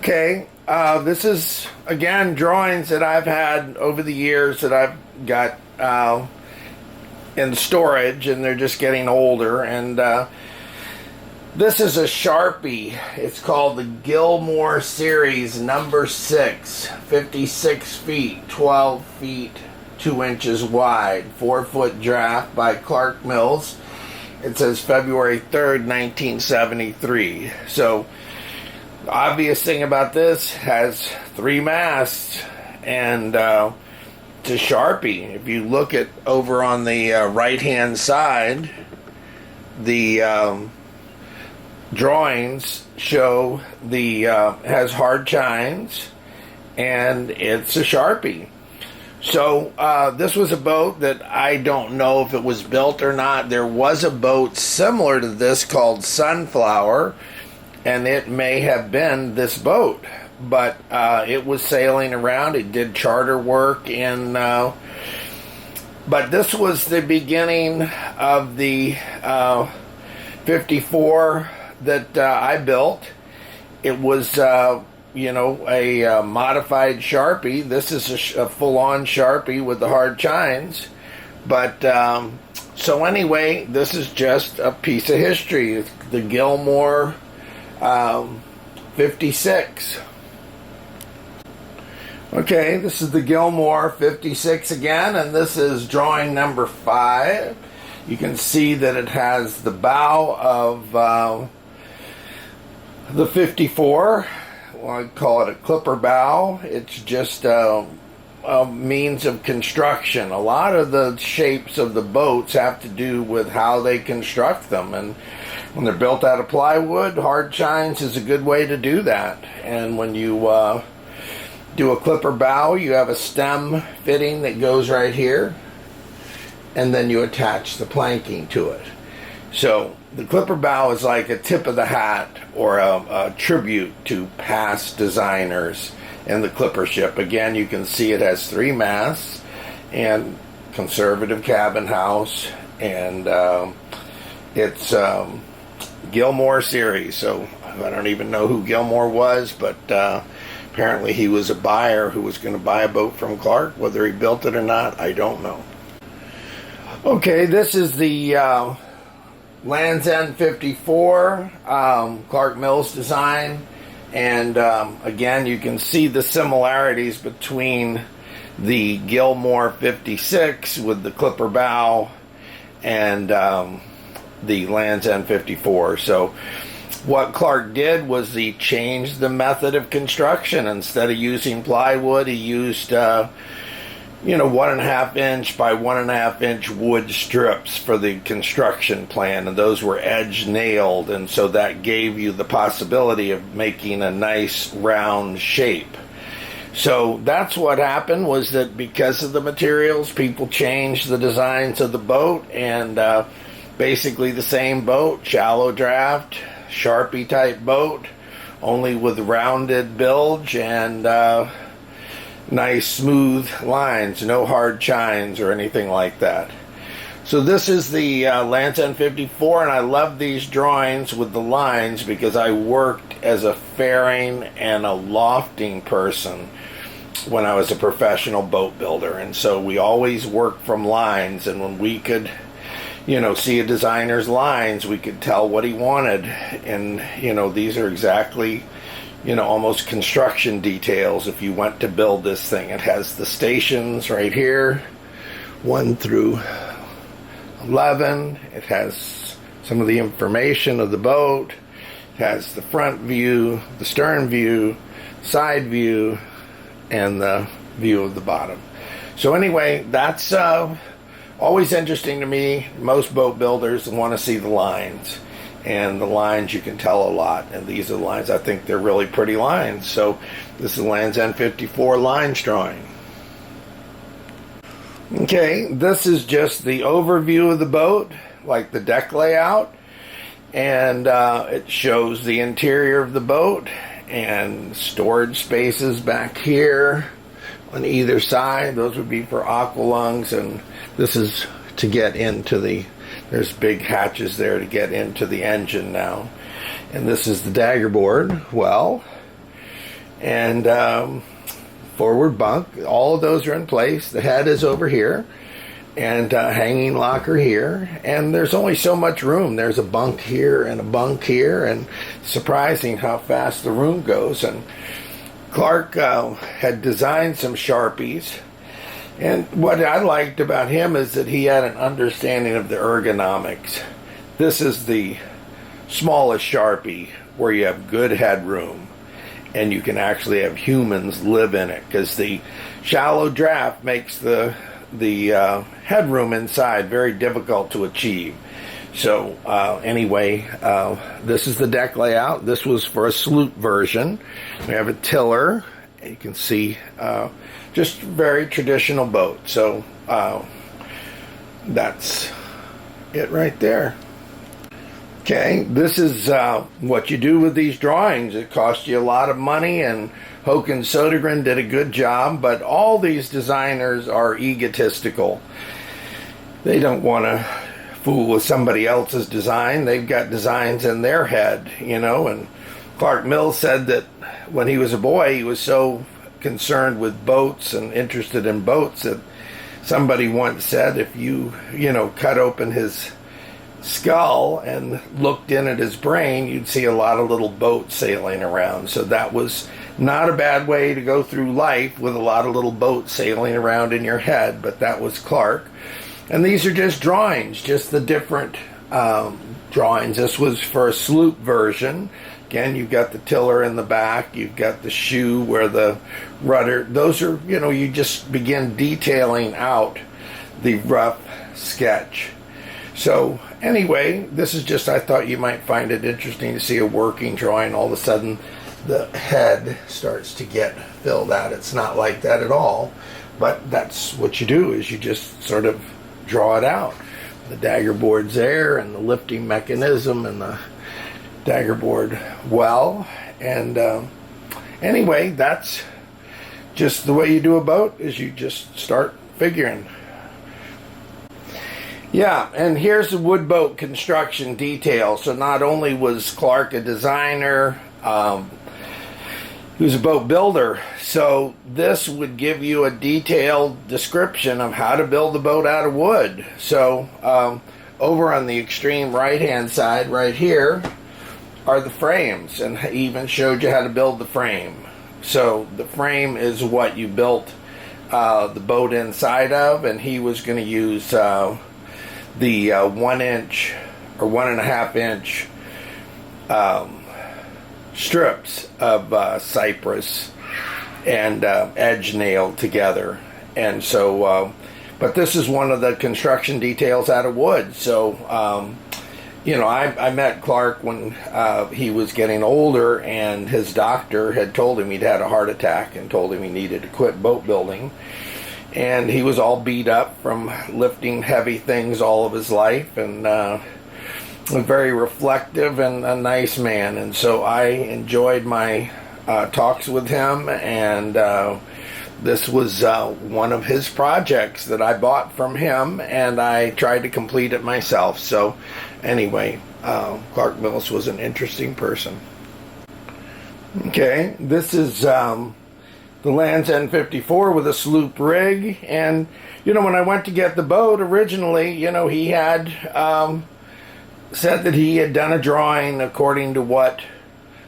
Okay, this is again drawings that I've had over the years that I've got in storage, and they're just getting older. And this is a Sharpie. It's called the Gilmore Series number 6, 56 feet, 12 feet, 2 inches wide, 4-foot draft by Clark Mills. It says February 3rd, 1973. So the obvious thing about this has 3 masts, and it's a Sharpie. If you look at over on the right hand side, the drawings show the has hard chines, and it's a Sharpie. So this was a boat that I don't know if it was built or not. There was a boat similar to this called Sunflower, and it may have been this boat, but it was sailing around. It did charter work in, but this was the beginning of the 54 that I built. It was, a modified Sharpie. This is a full-on Sharpie with the hard chines, but so anyway, this is just a piece of history. It's the Gilmore 56. Okay, this is the Gilmore 56 again, and this is drawing number 5. You can see that it has the bow of the 54. Well, I'd call it a clipper bow. It's just a means of construction. A lot of the shapes of the boats have to do with how they construct them, and when they're built out of plywood, hard chines is a good way to do that. And when you do a clipper bow, you have a stem fitting that goes right here, and then you attach the planking to it. So the clipper bow is like a tip of the hat, or a tribute to past designers in the clipper ship. Again, you can see it has 3 masts and conservative cabin house, and it's Gilmore Series. So I don't even know who Gilmore was, but apparently he was a buyer who was going to buy a boat from Clark. Whether he built it or not, I don't know. Okay, this is the Land's End 54, Clark Mills design, and again, you can see the similarities between the Gilmore 56 with the clipper bow and the Land's End 54. So what Clark did was he changed the method of construction. Instead of using plywood, he used 1.5 inch by 1.5 inch wood strips for the construction plan, and those were edge nailed, and so that gave you the possibility of making a nice round shape. So that's what happened, was that because of the materials, people changed the designs of the boat, and basically the same boat, shallow draft, Sharpie type boat, only with rounded bilge and nice smooth lines, no hard chines or anything like that. So this is the Land's End 54, and I love these drawings with the lines because I worked as a fairing and a lofting person when I was a professional boat builder, and so we always worked from lines, and when we could see a designer's lines, we could tell what he wanted. And these are exactly almost construction details if you went to build this thing. It has the stations right here, 1 through 11. It has some of the information of the boat. It has the front view, the stern view, side view, and the view of the bottom. So anyway, that's always interesting to me. Most boat builders want to see the lines. And the lines, you can tell a lot. And these are the lines. I think they're really pretty lines. So this is Land's End 54 lines drawing. Okay, this is just the overview of the boat, like the deck layout. And it shows the interior of the boat and storage spaces back here on either side. Those would be for aqualungs, and this is to get into there's big hatches there to get into the engine now. And this is the dagger board. Well, and forward bunk. All of those are in place. The head is over here, and hanging locker here, and there's only so much room. There's a bunk here and a bunk here, and surprising how fast the room goes. And Clark had designed some Sharpies, and what I liked about him is that he had an understanding of the ergonomics. This is the smallest Sharpie where you have good headroom, and you can actually have humans live in it, because the shallow draft makes the headroom inside very difficult to achieve. So anyway, this is the deck layout. This was for a sloop version. We have a tiller. You can see just very traditional boat. So that's it right there. Okay, this is what you do with these drawings. It cost you a lot of money, and Håkan Sodergren did a good job, but all these designers are egotistical. They don't want to fool with somebody else's design. They've got designs in their head, you know, and Clark Mills said that when he was a boy, he was so concerned with boats and interested in boats that somebody once said if you cut open his skull and looked in at his brain, you'd see a lot of little boats sailing around. So that was not a bad way to go through life, with a lot of little boats sailing around in your head, but that was Clark. And these are just drawings, just the different drawings. This was for a sloop version. Again, you've got the tiller in the back, you've got the shoe where the rudder, those are, you just begin detailing out the rough sketch. So anyway, this is just, I thought you might find it interesting to see a working drawing. All of a sudden the head starts to get filled out. It's not like that at all, but that's what you do, is you just sort of draw it out. The dagger board's there, and the lifting mechanism, and the dagger board well. And anyway, that's just the way you do a boat, is you just start figuring. Yeah, and here's the wood boat construction detail. So not only was Clark a designer, he was a boat builder. So this would give you a detailed description of how to build a boat out of wood. So over on the extreme right-hand side, right here, are the frames, and he even showed you how to build the frame. So the frame is what you built the boat inside of, and he was going to use the 1 inch or 1.5 inch strips of cypress and edge nailed together. And so but this is one of the construction details out of wood. So I met Clark when he was getting older, and his doctor had told him he'd had a heart attack and told him he needed to quit boat building. And he was all beat up from lifting heavy things all of his life, and a very reflective and a nice man. And so I enjoyed my talks with him, and this was one of his projects that I bought from him, and I tried to complete it myself. So anyway, Clark Mills was an interesting person. Okay, this is the Land's End 54 with a sloop rig. And when I went to get the boat originally, he had said that he had done a drawing according to what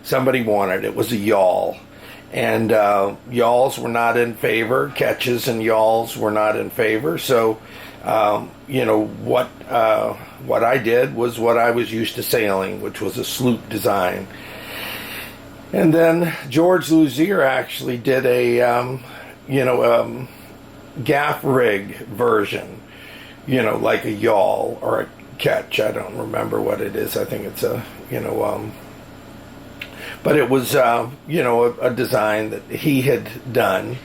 somebody wanted. It was a yawl, and yawls were not in favor. Ketches and yawls were not in favor. So what I did was what I was used to sailing, which was a sloop design. And then George Luzier actually did a gaff rig version, like a yawl or a ketch. I don't remember what it is. I think it's a but it was a design that he had done.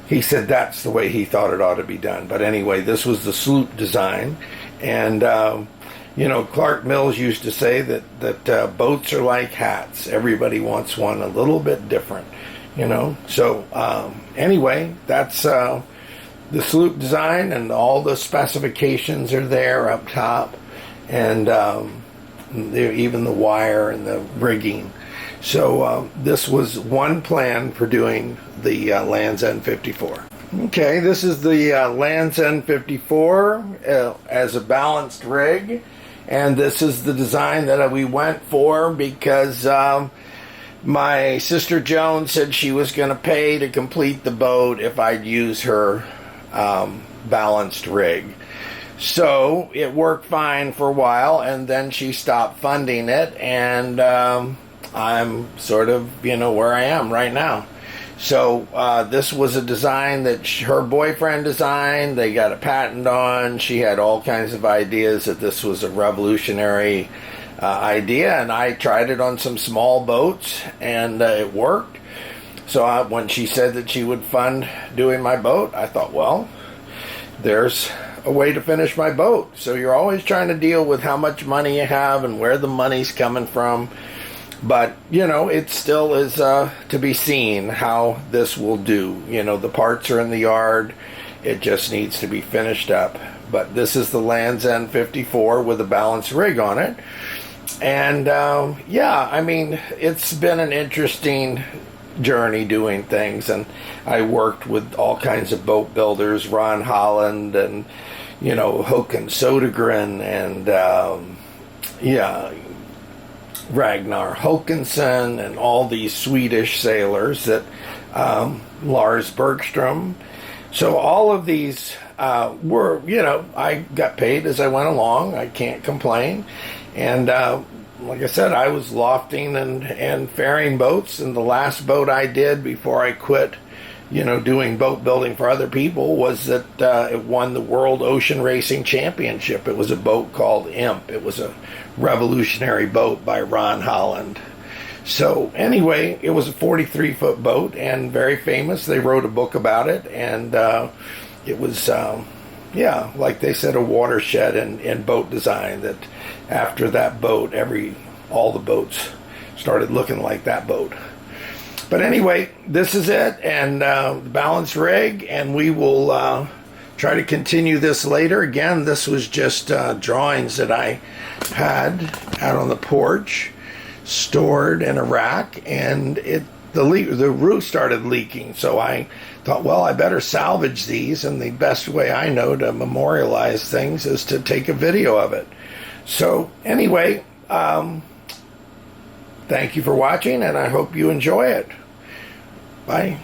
He said that's the way he thought it ought to be done. But anyway, this was the sloop design. And Clark Mills used to say that boats are like hats. Everybody wants one a little bit different, So anyway, that's the sloop design, and all the specifications are there up top, and even the wire and the rigging. So this was one plan for doing the Land's End 54. Okay, this is the Land's End 54 as a balanced rig, and this is the design that we went for because my sister Joan said she was going to pay to complete the boat if I'd use her balanced rig. So it worked fine for a while, and then she stopped funding it, and I'm sort of, where I am right now. So this was a design that her boyfriend designed. They got a patent on. She had all kinds of ideas that this was a revolutionary idea, and I tried it on some small boats, and it worked. So when she said that she would fund doing my boat, I thought, well, there's a way to finish my boat. So you're always trying to deal with how much money you have and where the money's coming from. But, it still is to be seen how this will do. The parts are in the yard. It just needs to be finished up. But this is the Land's End 54 with a balanced rig on it. And, it's been an interesting journey doing things. And I worked with all kinds of boat builders, Ron Holland and, Håkan Sodergren and, Ragnar Håkansson and all these Swedish sailors that Lars Bergstrom. So all of these were, I got paid as I went along. I can't complain. And like I said, I was lofting and ferrying boats. And the last boat I did before I quit, doing boat building for other people was that it won the World Ocean Racing Championship. It was a boat called Imp. It was a revolutionary boat by Ron Holland. So anyway, it was a 43-foot boat and very famous. They wrote a book about it, and it was, like they said, a watershed in boat design. That after that boat, all the boats started looking like that boat. But anyway, this is it, and the balanced rig, and we will try to continue this later. Again, this was just drawings that I had out on the porch, stored in a rack, and the roof started leaking. So I thought, well, I better salvage these, and the best way I know to memorialize things is to take a video of it. So anyway, thank you for watching, and I hope you enjoy it. Bye.